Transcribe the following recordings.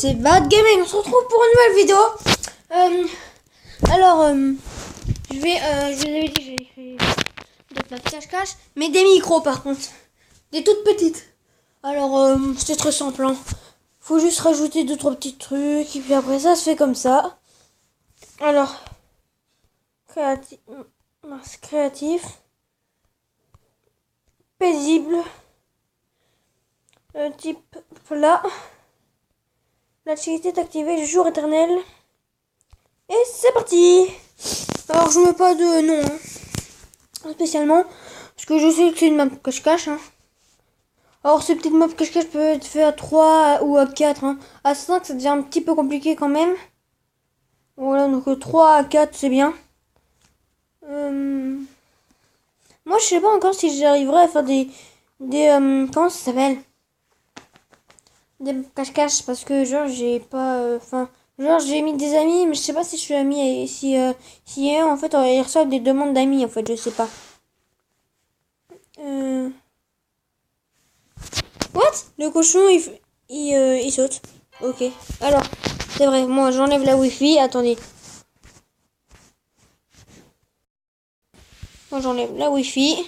c'est Bad Gaming, on se retrouve pour une nouvelle vidéo. Je vous avais dit, j'ai fait d'autres maps cache-cache, mais des micros par contre, des toutes petites. Alors, c'est très simple, hein. Faut juste rajouter 2-3 petits trucs, et puis après ça se fait comme ça. Alors, créatif, paisible, type plat. L'activité est activée, jour éternel. Et c'est parti. Alors je mets pas de nom spécialement, parce que je sais que c'est une map cache-cache. Alors ces petites maps cache-cache peuvent être faites à 3 ou à 4. À 5 ça devient un petit peu compliqué quand même. Voilà, donc 3 à 4 c'est bien. Moi je sais pas encore si j'arriverai à faire des comment ça s'appelle, des cache-cache, parce que genre j'ai pas genre j'ai mis des amis, mais je sais pas si je suis ami et si en fait ils reçoivent des demandes d'amis, en fait je sais pas. What? Le cochon il saute. Ok. Alors c'est vrai, moi j'enlève la wifi. Attendez. Moi j'enlève la wifi.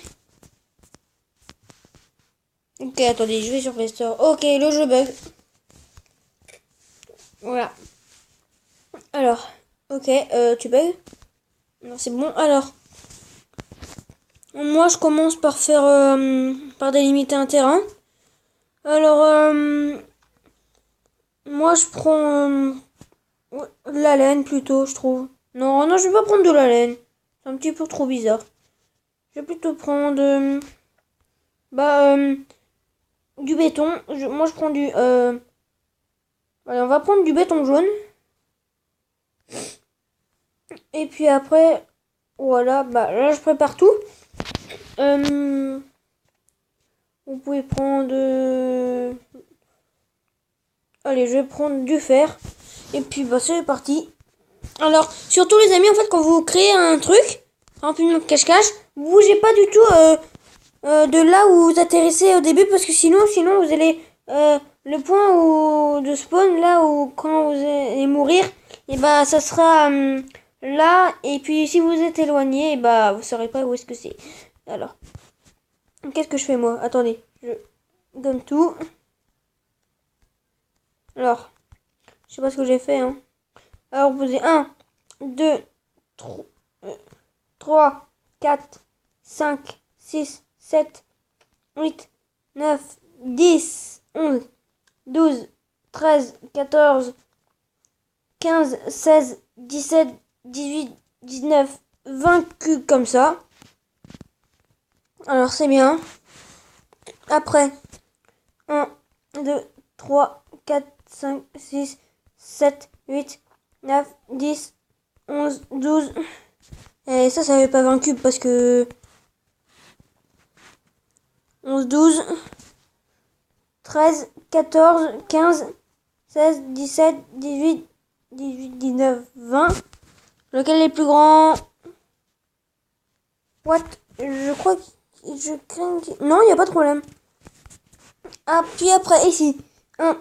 Ok, attendez, je vais sur Play Store. Ok, le jeu bug. Voilà. Alors, ok, tu bugs? Non, c'est bon. Alors, moi je commence par faire, par délimiter un terrain. Alors, moi je prends la laine plutôt, je trouve. Non, je vais pas prendre de la laine. C'est un petit peu trop bizarre. Je vais plutôt prendre, du béton. Moi je prends du, allez, on va prendre du béton jaune. Et puis après, voilà, là je prépare tout. Vous pouvez prendre, allez, je vais prendre du fer. Et puis c'est parti. Alors, surtout les amis, en fait, quand vous créez un truc, un peu de cache-cache, vous bougez pas du tout de là où vous atterrissez au début, parce que sinon vous allez le point de spawn, là où quand vous allez mourir, et ça sera là. Et puis si vous êtes éloigné, vous saurez pas où est-ce que c'est. Alors, qu'est-ce que je fais moi? Attendez, je donne tout. Alors, je sais pas ce que j'ai fait, Alors, vous posez 1, 2, 3, 4, 5, 6, 7, 8, 9, 10, 11, 12, 13, 14, 15, 16, 17, 18, 19, 20 cubes comme ça. Alors, c'est bien. Après, 1, 2, 3, 4, 5, 6, 7, 8, 9, 10, 11, 12. Et ça fait pas 20 cubes parce que 11, 12, 13, 14, 15, 16, 17, 18, 19, 20. Lequel est le plus grand? What? Je crois que je crains que... Non, il n'y a pas de problème. Ah, puis après, ici. 1,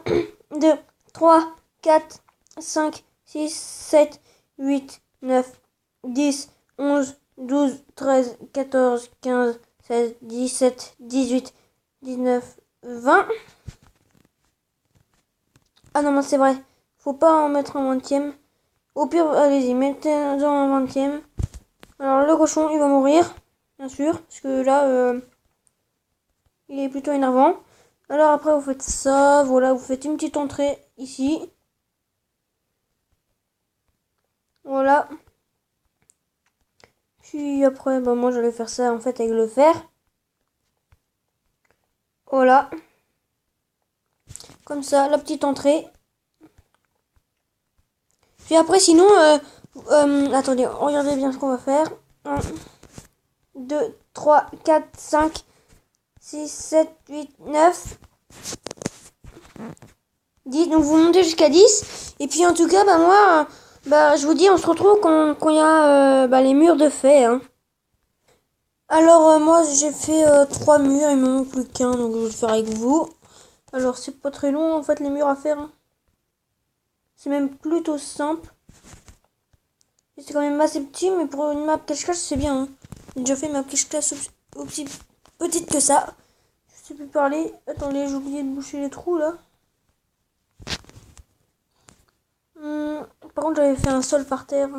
2, 3, 4, 5, 6, 7, 8, 9, 10, 11, 12, 13, 14, 15, 16, 17, 18, 19, 20. Ah non, mais c'est vrai. Faut pas en mettre un 20e. Au pire, allez-y, mettez dans un 20e. Alors, le cochon, il va mourir. Bien sûr. Parce que là, il est plutôt énervant. Alors après, vous faites ça. Voilà, vous faites une petite entrée ici. Voilà. Puis après, moi, j'allais faire ça, en fait, avec le fer. Voilà. Comme ça, la petite entrée. Puis après, sinon, attendez, regardez bien ce qu'on va faire. 1, 2, 3, 4, 5, 6, 7, 8, 9, 10. Donc vous montez jusqu'à 10. Et puis en tout cas, moi, je vous dis, on se retrouve quand il y a les murs de fait. Alors moi, j'ai fait 3 murs, il me manque plus qu'un, donc je vais le faire avec vous. Alors c'est pas très long en fait les murs à faire. C'est même plutôt simple. C'est quand même assez petit, mais pour une map cache-cache, c'est bien. Hein. J'ai déjà fait une map cache-cache aussi petite que ça. Je sais plus parler. Attendez, j'ai oublié de boucher les trous là. Par contre, j'avais fait un sol par terre.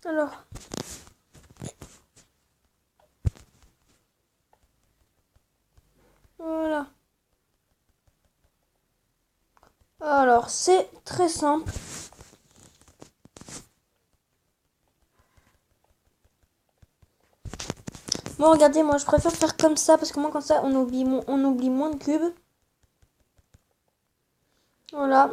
Alors. Voilà. Alors, c'est très simple. Bon, regardez, moi, je préfère faire comme ça, parce que moi, comme ça, on oublie moins de cubes. Voilà.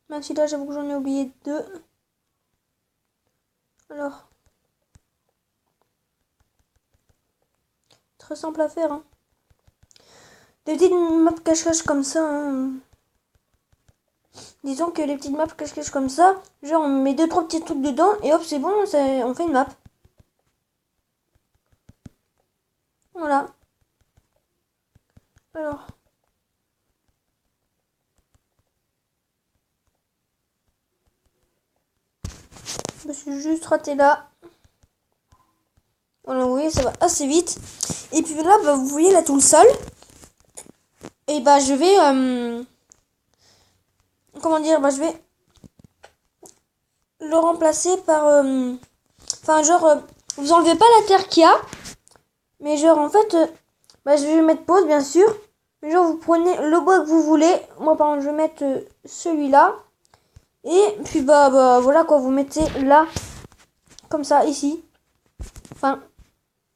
Même si là, j'avoue que j'en ai oublié 2. Alors. Très simple à faire, hein. Des petites maps cache-cache comme ça, hein. Disons que les petites maps cache-cache comme ça, genre on met 2-3 petits trucs dedans et hop c'est bon, on fait une map. Voilà. Alors. Je me suis juste raté là. Voilà, vous voyez, ça va assez vite. Et puis là, bah, vous voyez là tout le sol. Et bah je vais... comment dire, bah je vais le remplacer par... Enfin genre, vous enlevez pas la terre qu'il y a. Mais genre en fait, bah je vais mettre pause bien sûr. Mais genre vous prenez le bois que vous voulez. Moi par exemple je vais mettre celui-là. Et puis bah voilà quoi, vous mettez là. Comme ça, ici. Enfin,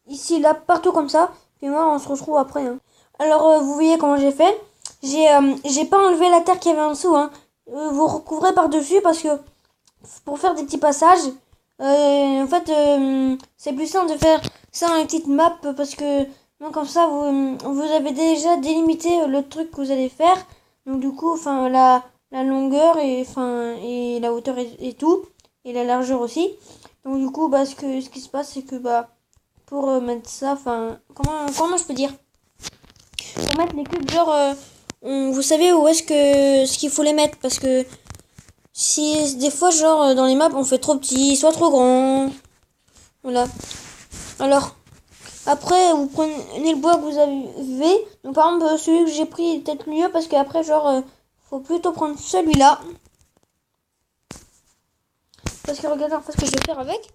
ici, là, partout comme ça. Puis moi on se retrouve après. Hein. Alors vous voyez comment j'ai fait. J'ai pas enlevé la terre qu'il y avait en dessous. Hein. Vous recouvrez par-dessus parce que pour faire des petits passages, en fait, c'est plus simple de faire ça dans une petite map parce que comme ça, vous avez déjà délimité le truc que vous allez faire. Donc du coup, enfin la longueur et la hauteur et tout et la largeur aussi. Donc du coup, bah ce qui se passe, c'est que bah pour mettre ça, enfin comment je peux dire, pour mettre les cubes, genre vous savez où est-ce que ce qu'il faut les mettre parce que si des fois genre dans les maps on fait trop petit, soit trop grand. Voilà. Alors après vous prenez le bois que vous avez. Donc par exemple celui que j'ai pris est peut-être mieux parce qu'après genre faut plutôt prendre celui-là. Parce que regardez en fait ce que je vais faire avec.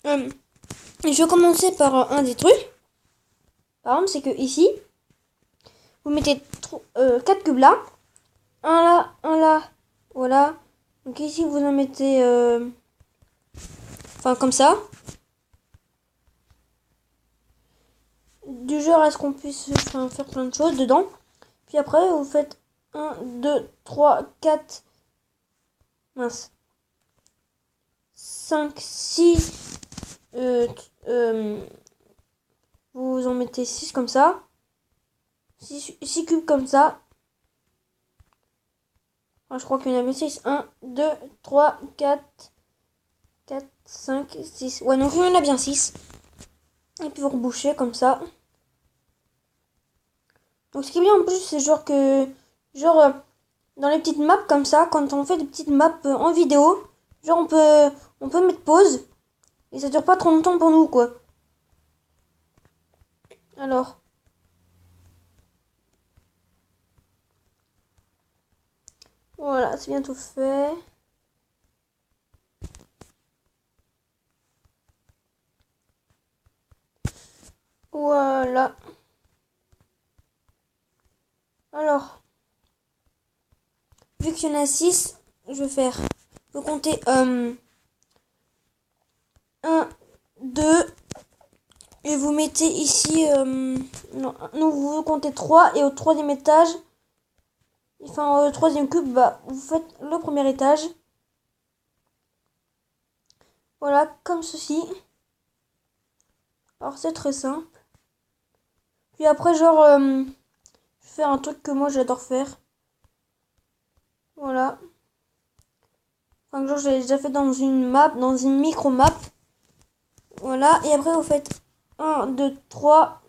Je vais commencer par un des trucs. Par exemple c'est que ici vous mettez 4 cubes là. Un là. Voilà. Donc ici vous en mettez enfin comme ça. Du genre à ce qu'on puisse faire plein de choses dedans. Puis après vous faites 1, 2, 3, 4. Mince. 5, 6. Vous en mettez 6 comme ça. 6 cubes comme ça. Enfin, je crois qu'il y en avait 6. 1, 2, 3, 4, 5, 6. Ouais, donc il y en a bien 6. Et puis vous rebouchez comme ça. Donc ce qui est bien en plus, c'est genre que... Genre, dans les petites maps comme ça, quand on fait des petites maps en vidéo, genre on peut mettre pause. Et ça dure pas trop longtemps pour nous, quoi. Alors... Voilà, c'est bientôt fait. Voilà. Alors, vu qu'il y en a 6, je vais faire... Je vais compter 1, 2... Et vous mettez ici... non, vous comptez 3 et au troisième étage... Enfin, au troisième cube, bah, vous faites le premier étage. Voilà, comme ceci. Alors, c'est très simple. Puis après, genre, je vais faire un truc que moi, j'adore faire. Voilà. Enfin, genre, j'ai déjà fait dans une map, dans une micro-map. Voilà, et après, vous faites 1, 2, 3.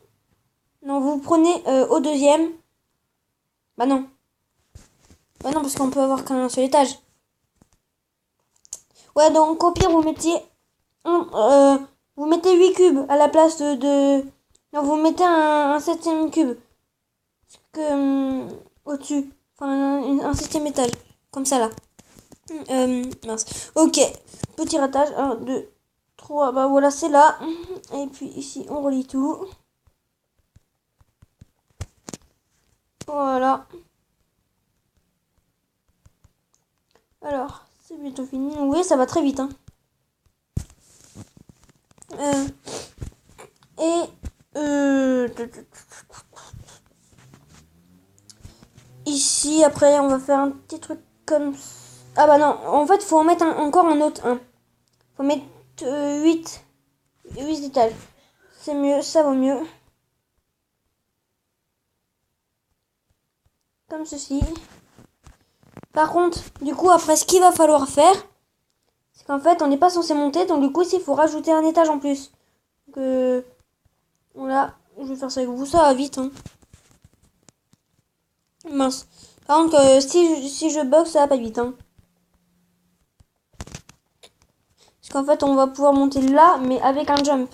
Non, vous prenez au deuxième. Bah non. Bah non, parce qu'on peut avoir qu'un seul étage. Ouais, donc au pire, vous mettez 8 cubes à la place de... Non, vous mettez un septième cube. Au-dessus. Enfin, un septième étage. Comme ça, là. Mince. Ok. Petit ratage. 1, 2, 3. Bah voilà, c'est là. Et puis ici, on relie tout. Voilà. Alors, c'est bientôt fini. Oui, ça va très vite. Hein. Et... Ici, après, on va faire un petit truc comme ça. Ah bah non, en fait, faut en mettre encore un autre. Faut mettre 8 étages. C'est mieux, ça vaut mieux. Comme ceci. Par contre, du coup, après, ce qu'il va falloir faire, c'est qu'en fait, on n'est pas censé monter. Donc, du coup, ici, il faut rajouter un étage en plus. Donc, voilà, je vais faire ça avec vous. Ça va vite, hein. Mince. Par contre, si je bug, ça va pas vite, hein. Parce qu'en fait, on va pouvoir monter là, mais avec un jump.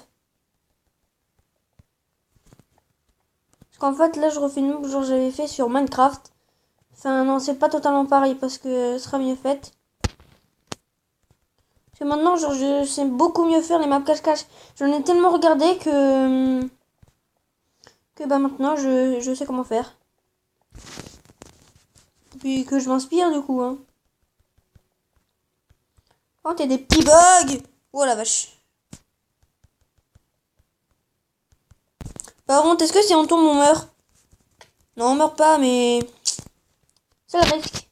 Parce qu'en fait, là, je refais une genre j'avais fait sur Minecraft. Enfin, non, c'est pas totalement pareil parce que ce sera mieux fait. Parce que maintenant, genre, je sais beaucoup mieux faire les maps cache-cache. J'en ai tellement regardé que bah maintenant, je sais comment faire. Et puis que je m'inspire du coup, hein. Oh, t'as des petits bugs! Oh la vache. Par contre, est-ce que si on tombe, on meurt? Non, on meurt pas, mais c'est le risque.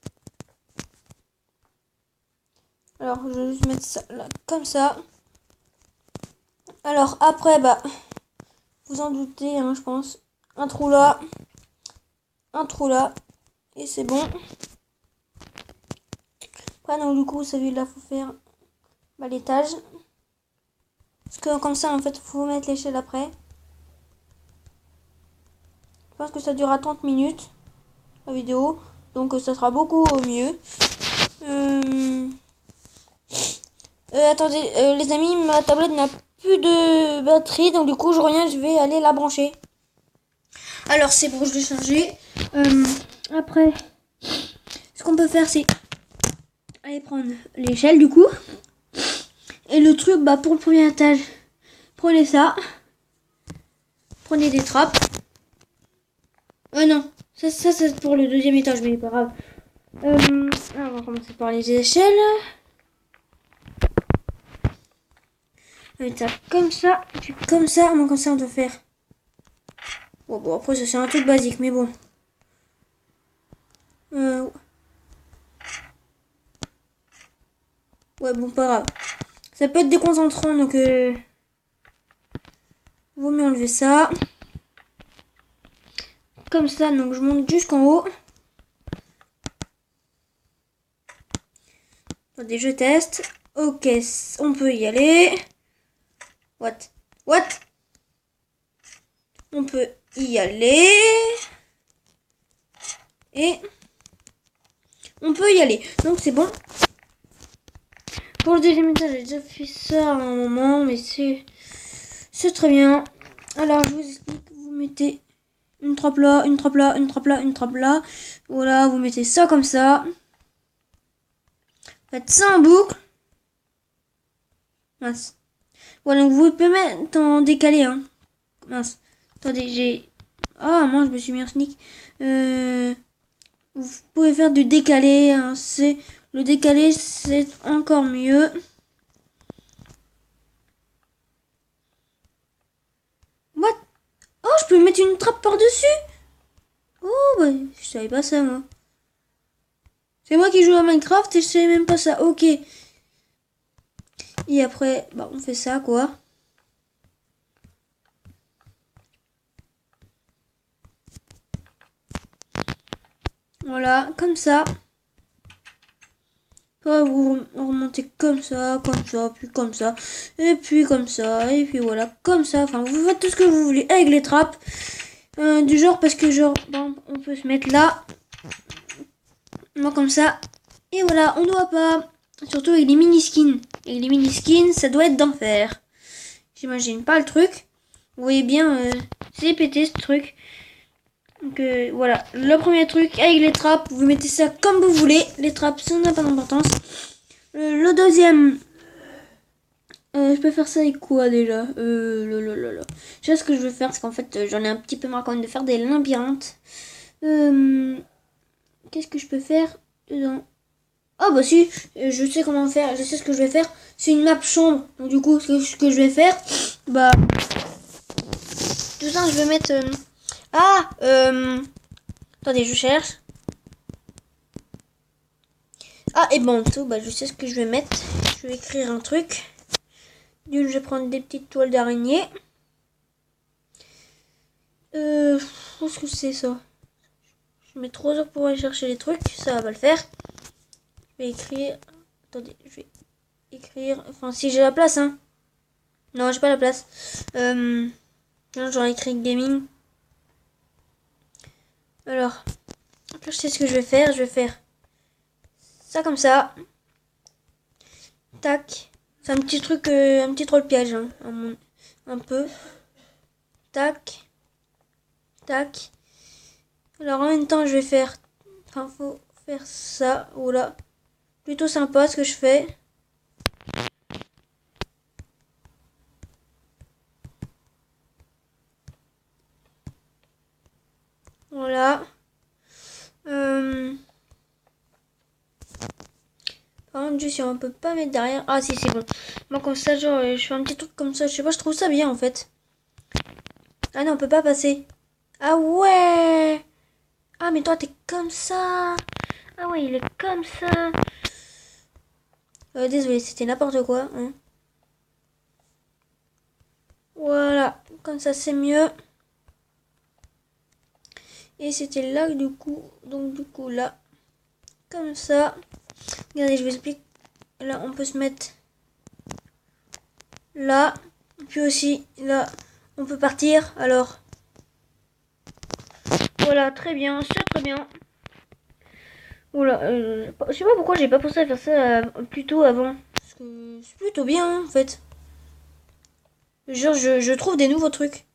Alors, je vais juste mettre ça là, comme ça. Alors, après, bah, vous en doutez, hein, je pense. Un trou là. Un trou là. Et c'est bon. Après, donc, du coup, vous savez, là, faut faire bah, l'étage. Parce que comme ça, en fait, il faut mettre l'échelle après. Je pense que ça durera 30 minutes, la vidéo. Donc, ça sera beaucoup mieux. Attendez, les amis, ma tablette n'a plus de batterie. Donc, du coup, je reviens, je vais aller la brancher. Alors, c'est bon, je l'ai chargé. Après, ce qu'on peut faire, c'est aller prendre l'échelle, du coup. Et le truc, bah, pour le premier étage, prenez ça. Prenez des trappes. Non, ça c'est pour le deuxième étage, mais pas grave. On va commencer par les échelles. On va mettre ça comme ça, et puis comme ça, comme ça on doit faire. Bon, après ça c'est un truc basique, mais bon. Ouais, bon, pas grave. Ça peut être déconcentrant, donc vaut mieux enlever ça. Comme ça, donc je monte jusqu'en haut. Attendez, je teste. Ok, on peut y aller. What? On peut y aller. Et on peut y aller. Donc c'est bon. Pour le deuxième étage, j'ai déjà fait ça à un moment, mais c'est très bien. Alors je vous explique, vous mettez une trappe là, une trappe là, une trappe là, une trappe là. Voilà, vous mettez ça comme ça. Faites ça en boucle. Mince. Voilà, donc vous pouvez mettre en décalé, hein. Mince. Attendez, j'ai... Ah, moi je me suis mis un sneak. Vous pouvez faire du décalé, hein. Le décalé, c'est encore mieux. What? Oh, je peux mettre une trappe par-dessus? Oh, bah, je savais pas ça, moi. C'est moi qui joue à Minecraft et je savais même pas ça. Ok. Et après, bah, on fait ça, quoi. Voilà, comme ça. Vous remontez comme ça, puis comme ça, et puis comme ça, et puis voilà, comme ça. Enfin, vous faites tout ce que vous voulez avec les trappes. Du genre parce que genre bon, on peut se mettre là. Moi comme ça. Et voilà, on ne doit pas. Surtout avec les mini skins. Et les mini skins, ça doit être d'enfer. J'imagine pas le truc. Vous voyez bien, c'est pété ce truc. Donc voilà, le premier truc avec les trappes, vous mettez ça comme vous voulez. Les trappes, ça n'a pas d'importance. Le deuxième, je peux faire ça avec quoi déjà Je sais ce que je veux faire, parce qu'en fait, j'en ai un petit peu marre quand même de faire des labyrinthes. Qu'est-ce que je peux faire dedans? Oh bah si, je sais comment faire, je sais ce que je vais faire. C'est une map chambre. Donc du coup, ce que je vais faire, bah... Tout ça, je vais mettre... Attendez, je cherche. Ah, et bon, tout, bah je sais ce que je vais mettre. Je vais écrire un truc. D'une, je vais prendre des petites toiles d'araignée. Qu'est-ce que c'est ça? Je mets 3 heures pour aller chercher les trucs, ça va pas le faire. Je vais écrire... Attendez, je vais écrire... Enfin, si j'ai la place, hein. Non, j'ai pas la place. Non, j'aurais écrit gaming. Alors, je sais ce que je vais faire. Je vais faire ça comme ça. Tac. C'est un petit truc, un petit troll piège, hein. Un peu. Tac. Tac. Alors en même temps, je vais faire... Enfin, faut faire ça. Oula. Plutôt sympa ce que je fais. Voilà. Par contre, juste si on peut pas mettre derrière. Ah si, c'est bon. Moi comme ça, genre, je fais un petit truc comme ça. Je sais pas, je trouve ça bien en fait. Ah non, on peut pas passer. Ah ouais. Ah mais toi, t'es comme ça. Ah ouais, il est comme ça. Désolé, c'était n'importe quoi. Hein. Voilà, comme ça c'est mieux. Et c'était là du coup, donc du coup là, comme ça. Regardez, je vous explique. Là, on peut se mettre là. Puis aussi, là, on peut partir. Alors, voilà, très bien, c'est très bien. Oula, je sais pas pourquoi j'ai pas pensé à faire ça plus tôt avant. Parce que c'est plutôt bien, hein, en fait. Genre, je trouve des nouveaux trucs.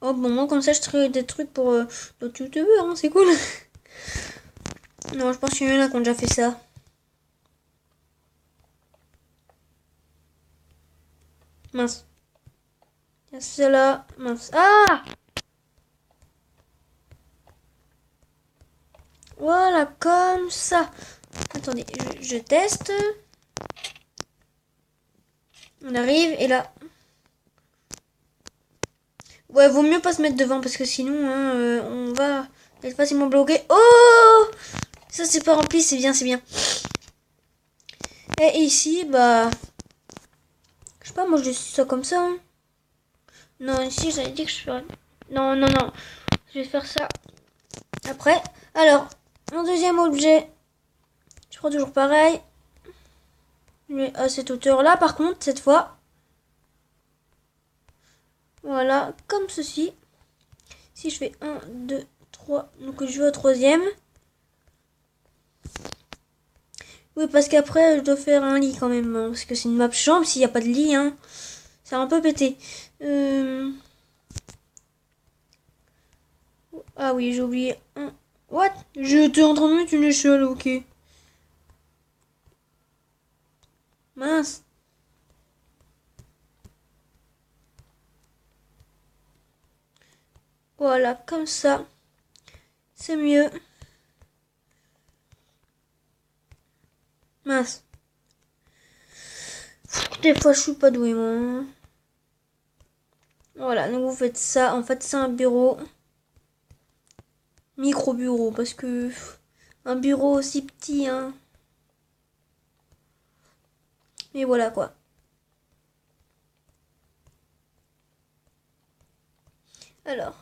Oh, bon, moi, comme ça, je trouve des trucs pour d'autres youtubeurs, hein, c'est cool. Non, je pense qu'il y en a qui ont déjà fait ça. Mince. Il y a celle-là. Mince. Ah! Voilà, comme ça. Attendez, je teste. On arrive, et là... Ouais, vaut mieux pas se mettre devant, parce que sinon, hein, on va être facilement bloqué. Oh! Ça, c'est pas rempli, c'est bien, c'est bien. Et ici, bah... Je sais pas, moi, je laisse ça comme ça. Hein. Non, ici, j'avais dit que je ferais... Non, non, non. Je vais faire ça après. Alors, mon deuxième objet, je prends toujours pareil. Mais à cette hauteur-là, par contre, cette fois. Voilà, comme ceci. Si je fais 1, 2, 3, donc je vais au troisième. Oui, parce qu'après, je dois faire un lit quand même. Hein, parce que c'est une map chambre, s'il n'y a pas de lit, hein, c'est un peu pété. Ah oui, j'ai oublié un... What? J'étais en train de mettre une échelle, ok. Mince. Voilà, comme ça. C'est mieux. Mince. Des fois, je suis pas douée, moi. Voilà, donc vous faites ça. En fait, c'est un bureau. Micro-bureau, parce que... Un bureau aussi petit, hein. Mais voilà, quoi. Alors.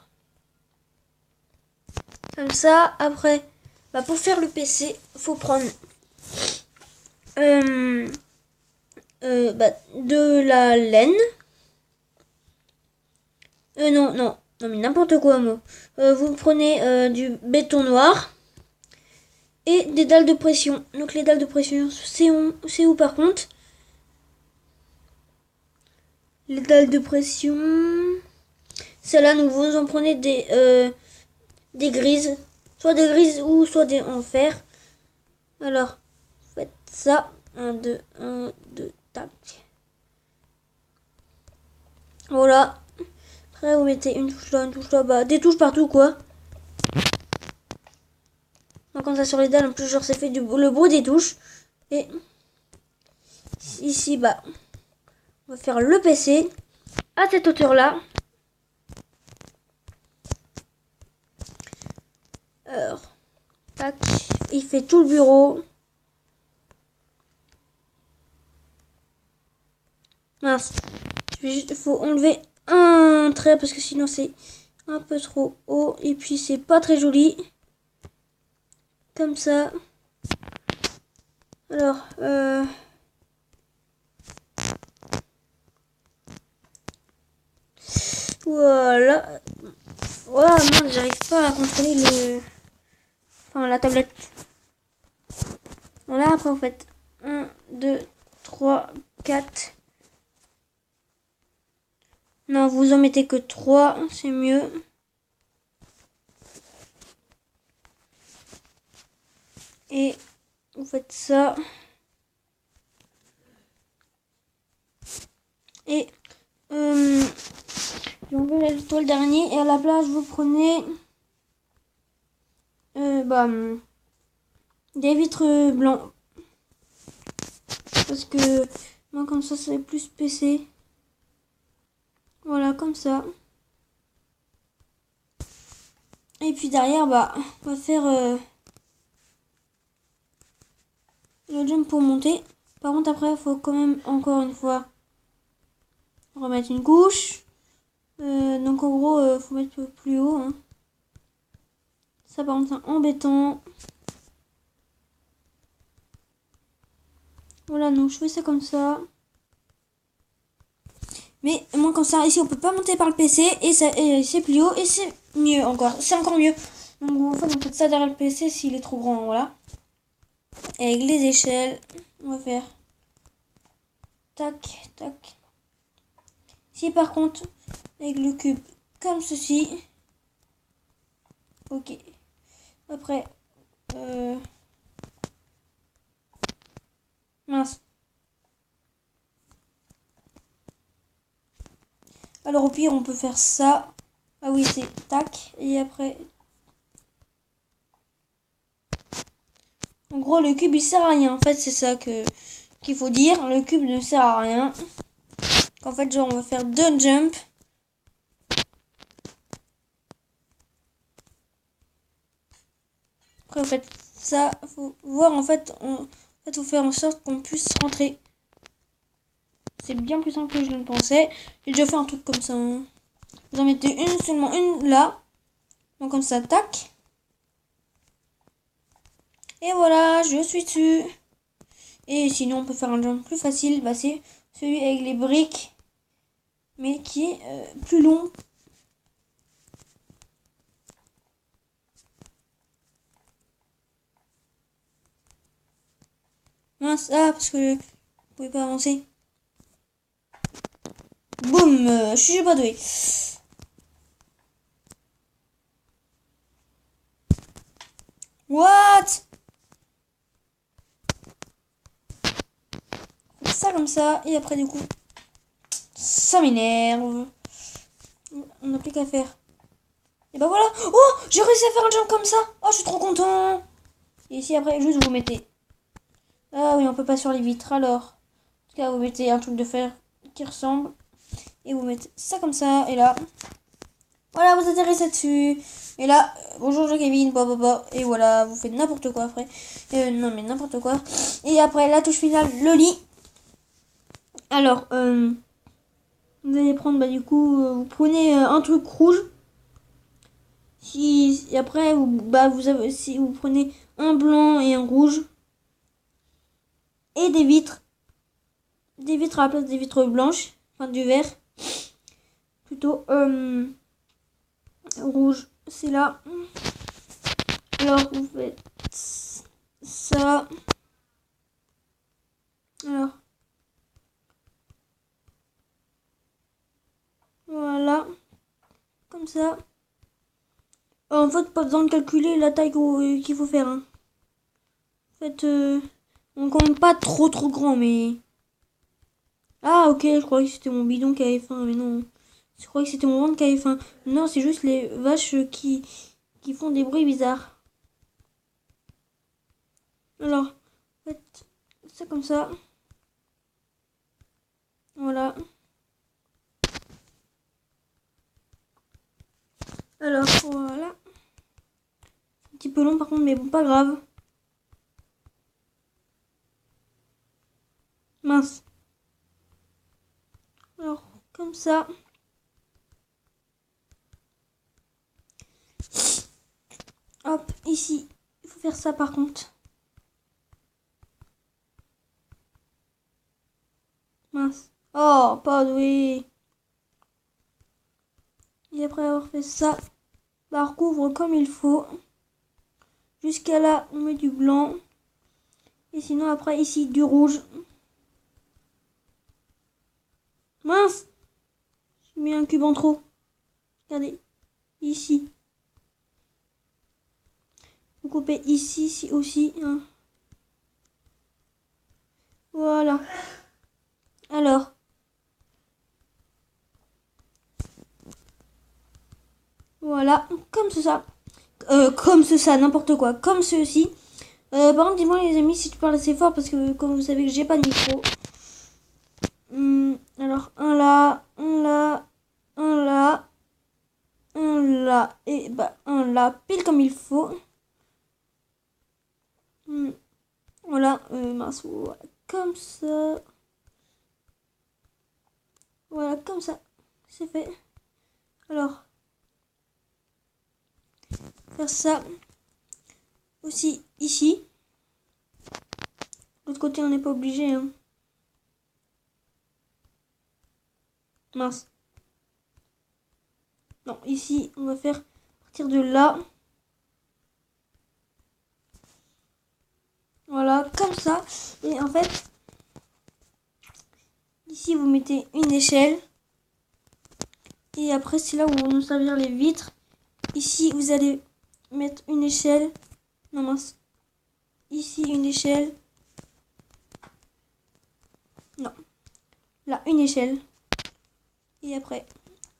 Comme ça, après... Bah, pour faire le PC, faut prendre... de la laine. Non, non. Non, mais n'importe quoi, moi. Vous prenez du béton noir et des dalles de pression. Donc les dalles de pression, c'est où par contre? Les dalles de pression... Celles-là, donc vous en prenez des grises. Soit des grises ou soit des en fer. Alors, faites ça. 1, 2, 1, 2, tac. Voilà. Après, vous mettez une touche là, bah, des touches partout, quoi. Donc, comme ça, sur les dalles, en plus, genre, ça fait le bruit des touches. Et ici, bah, on va faire le PC à cette hauteur-là. Alors, tac. Il fait tout le bureau. Mince. Il faut enlever un trait parce que sinon c'est un peu trop haut. Et puis c'est pas très joli. Comme ça. Alors, voilà. Voilà, moi j'arrive pas à contrôler la tablette. Voilà, après en fait 1, 2, 3, 4. Non, vous en mettez que 3, c'est mieux. Et vous faites ça. Et j'ai enlevé l'étoile dernier. Et à la place, vous prenez des vitres blancs. Parce que moi, comme ça c'est plus PC. Voilà, comme ça. Et puis derrière, bah, on va faire le jump pour monter. Par contre, après, il faut quand même, encore une fois, remettre une couche. Donc, en gros, faut mettre plus haut. Hein. Ça, par contre, c'est embêtant. Voilà, donc je fais ça comme ça. Mais moi, comme ça, ici, on peut pas monter par le PC. Et c'est plus haut. Et c'est mieux encore. C'est encore mieux. Donc, en fait, on peut ça derrière le PC s'il est trop grand. Voilà. Et avec les échelles, on va faire tac, tac. Si par contre, avec le cube comme ceci, ok. Après, mince. Alors au pire, on peut faire ça. Ah oui, c'est tac. Et après, en gros, le cube il sert à rien. En fait, c'est ça qu'il faut dire. Le cube ne sert à rien. En fait, genre, on va faire 2 jumps. Après, en fait, ça, faut voir, en fait, faut faire en sorte qu'on puisse rentrer. C'est bien plus simple que je ne pensais. J'ai déjà fait un truc comme ça. Hein. Vous en mettez seulement une là. Donc comme ça, tac. Et voilà, je suis dessus. Et sinon, on peut faire un jump plus facile. Bah, c'est celui avec les briques. Mais qui est plus long. Mince, parce que vous pouvez pas avancer. Boum, je suis pas doué. What? Ça comme ça. Et après, du coup, ça m'énerve. On n'a plus qu'à faire. Et bah voilà. Oh, j'ai réussi à faire un jump comme ça. Oh, je suis trop content. Et ici, après, juste vous mettez. Ah oui, on peut pas sur les vitres. Alors, en tout cas, vous mettez un truc de fer qui ressemble. Et vous mettez ça comme ça. Et là, voilà, vous atterrissez dessus. Et là, bonjour Kevin, et voilà, vous faites n'importe quoi après. Non mais n'importe quoi. Et après, la touche finale, le lit. Alors, vous allez prendre, bah du coup, vous prenez un truc rouge. Et après, si vous prenez un blanc et un rouge. Et des vitres. Des vitres à la place des vitres blanches. Enfin, du vert. plutôt. Rouge, c'est là. Alors, vous faites ça. Alors. Voilà. Comme ça. En fait, pas besoin de calculer la taille qu'il faut faire. Hein. En fait, on compte pas trop grand, mais... Ah, ok, je croyais que c'était mon bidon qui avait faim, mais non. Je croyais que c'était mon ventre qui avait faim. Non, c'est juste les vaches qui font des bruits bizarres. Alors, faites ça comme ça. Voilà. Alors, voilà. Un petit peu long par contre, mais bon, pas grave. Mince. Alors, comme ça. Hop, ici. Il faut faire ça par contre. Mince. Oh, pas doué. Et après avoir fait ça, bah, on recouvre comme il faut. Jusqu'à là, on met du blanc. Et sinon, après, ici, du rouge. Mince! J'ai mis un cube en trop. Regardez. Ici. Vous coupez ici, ici aussi. Hein. Voilà. Alors. Voilà. Comme ça. Comme ça, n'importe quoi. Comme ceci. Par contre, dis-moi les amis si tu parles assez fort parce que comme vous savez que j'ai pas de micro. Alors, un là, un là, un là, un là, et bah un là, pile comme il faut. Voilà, mince, voilà, comme ça. Voilà, comme ça. C'est fait. Alors, faire ça aussi ici. L'autre côté, on n'est pas obligé. Hein. Mince. Non, ici, on va faire partir de là. Voilà, comme ça. Et en fait, ici, vous mettez une échelle. Et après, c'est là où vont nous servir les vitres. Ici, vous allez mettre une échelle. Non, mince. Ici, une échelle. Non. Là, une échelle. Et après,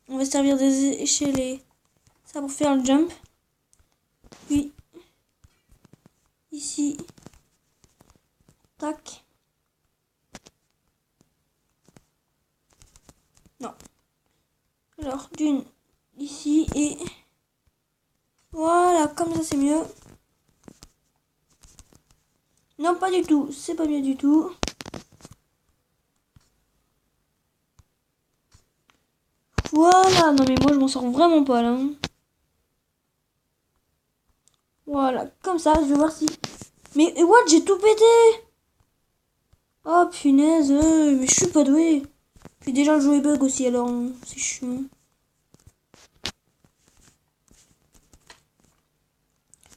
on va servir des échelles et ça pour faire le jump. Puis, ici, tac. Non. Alors, d'une ici et voilà, comme ça c'est mieux. Non, pas du tout, c'est pas mieux du tout. Voilà, non mais moi je m'en sors vraiment pas là. Hein. Voilà, comme ça, je vais voir si... Mais what, j'ai tout pété. Oh punaise, mais je suis pas doué. Puis déjà le jeu est bug aussi alors, c'est chiant.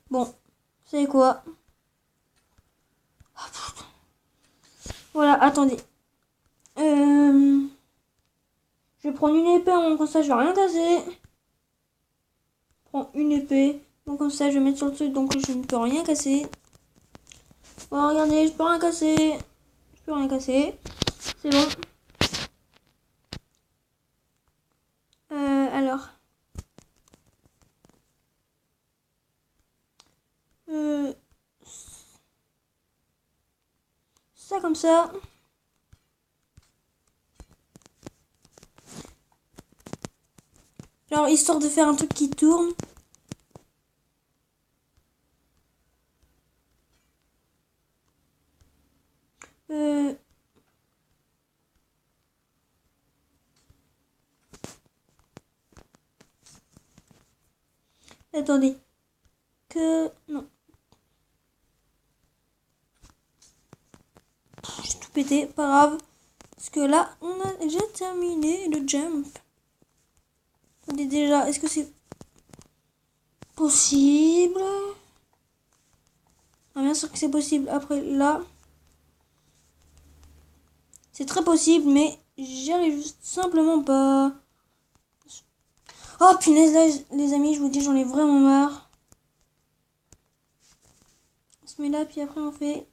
Bon, vous savez quoi? Oh, voilà, attendez. Je vais prendre une épée, comme ça je vais rien casser. Je prends une épée, donc comme ça je vais mettre sur le truc, donc je ne peux rien casser. Oh regardez, je peux rien casser. Je peux rien casser. C'est bon. Alors. Ça comme ça. Genre histoire de faire un truc qui tourne. Attendez. Non. J'ai tout pété, pas grave. Parce que là, on a déjà terminé le jump. Attendez, déjà, est-ce que c'est possible? Ah, bien sûr que c'est possible. Après, là, c'est très possible, mais j'y arrive simplement pas. Oh, punaise, là, les amis, je vous dis, j'en ai vraiment marre. On se met là, puis après, on fait...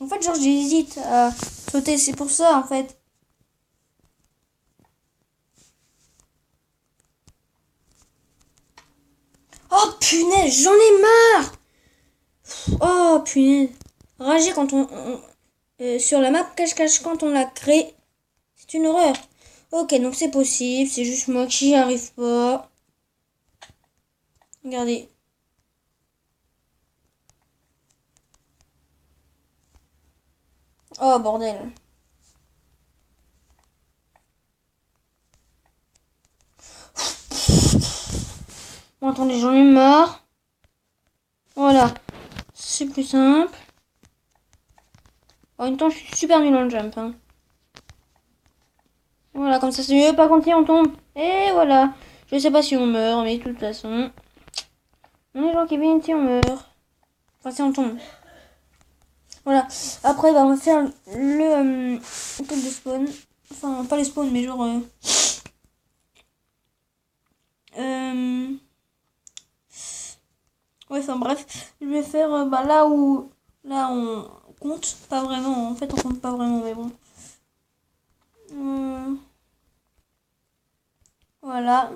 En fait, genre, j'hésite à sauter. C'est pour ça, en fait. Oh, punaise, j'en ai marre. Oh, punaise. Rager quand sur la map cache-cache, quand on la crée, c'est une horreur. Ok, donc c'est possible. C'est juste moi qui n'y arrive pas. Regardez. Oh, bordel. Bon, attendez, j'en ai marre. Voilà. C'est plus simple. En même temps, je suis super nul en jump. Hein. Voilà, comme ça c'est mieux. Pas quand on tombe. Et voilà. Je sais pas si on meurt, mais de toute façon. On est gens qui viennent si on meurt. Enfin, si on tombe. Voilà. Après, bah, on va faire le truc de spawn. Enfin, pas les spawns, mais genre... Ouais, enfin bref. Je vais faire bah, là où... Là, on compte. Pas vraiment. En fait, on compte pas vraiment, mais bon. Voilà.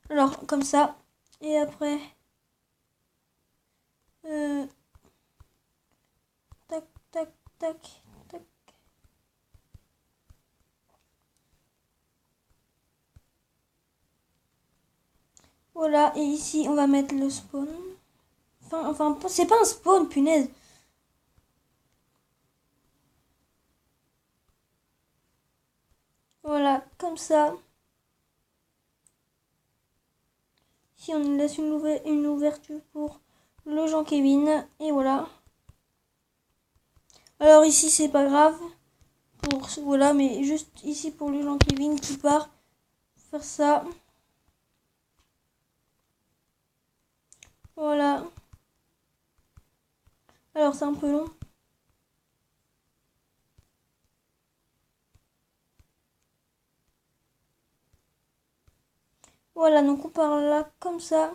Alors, comme ça. Et après... tac, tac, tac, tac. Voilà, et ici, on va mettre le spawn. Enfin c'est pas un spawn, punaise. Voilà, comme ça. Si on laisse une ouverture pour le Jean Kevin. Et voilà. Alors ici, c'est pas grave. Voilà, mais juste ici pour le Jean Kevin qui part. Faire ça. Voilà. Alors c'est un peu long. Voilà, donc on part là comme ça.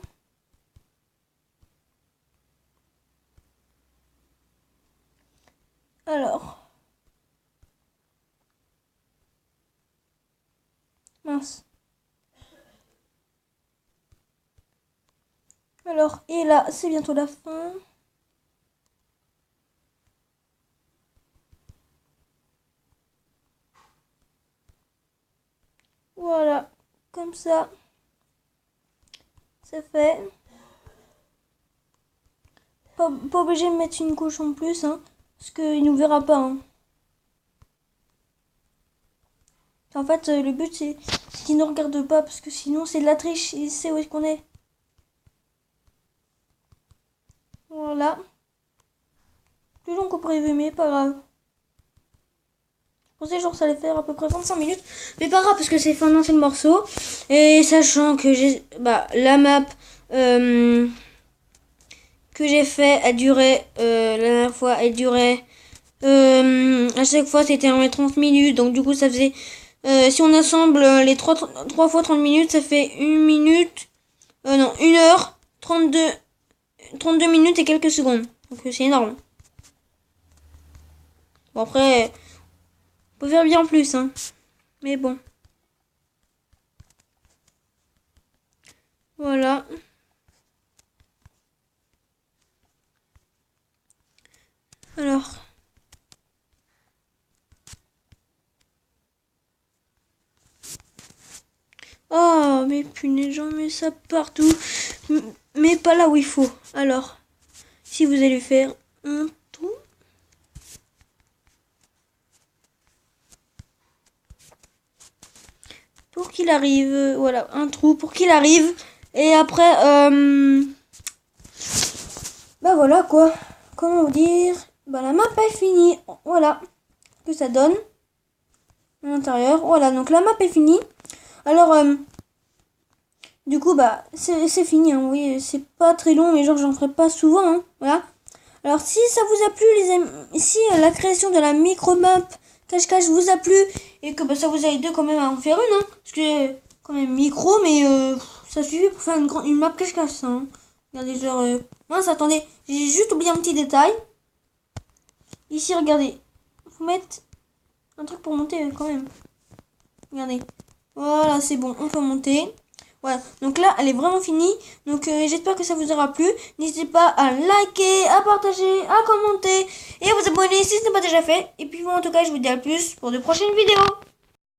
Alors. Mince. Alors, et là, c'est bientôt la fin. Voilà, comme ça. C'est fait. Pas obligé de mettre une couche en plus, hein, parce qu'il nous verra pas. Hein. En fait, le but c'est qu'il ne regarde pas, parce que sinon c'est de la triche, il sait où est-ce qu'on est. Voilà. Plus long qu'au prévu, mais pas grave. Je pensais genre ça allait faire à peu près 25 minutes, mais pas grave, parce que c'est fin d'un seul morceau. Et sachant que j'ai la map que j'ai fait a duré, la dernière fois, elle durait, à chaque fois c'était en 30 minutes, donc du coup ça faisait, si on assemble les 3 fois 30 minutes, ça fait 1 minute, non, 1 heure, 32 minutes et quelques secondes. Donc c'est énorme. Bon après, on peut faire bien plus, hein. Mais bon. Voilà. Alors. Oh, mais punaise, j'en mets ça partout. Mais pas là où il faut. Alors, si vous allez faire un trou. Pour qu'il arrive. Voilà, un trou pour qu'il arrive. Et après, Bah voilà quoi. Comment vous dire? Bah la map est finie. Voilà. Que ça donne. À l'intérieur. Voilà, donc la map est finie. Alors, du coup, bah, c'est fini. Hein, oui, c'est pas très long, mais genre, j'en ferai pas souvent. Hein, voilà. Alors, si ça vous a plu, les amis, si la création de la micro-map cache-cache vous a plu, et que bah, ça vous a aidé quand même à en faire une, hein, parce que quand même micro, mais ça suffit pour faire une map cache-cache, ça. Hein. Regardez, genre, mince, attendez, j'ai juste oublié un petit détail. Ici, regardez, faut mettre un truc pour monter quand même. Regardez. Voilà, c'est bon, on peut monter. Voilà, donc là, elle est vraiment finie. Donc j'espère que ça vous aura plu. N'hésitez pas à liker, à partager, à commenter et à vous abonner si ce n'est pas déjà fait. Et puis bon, en tout cas, je vous dis à plus pour de prochaines vidéos.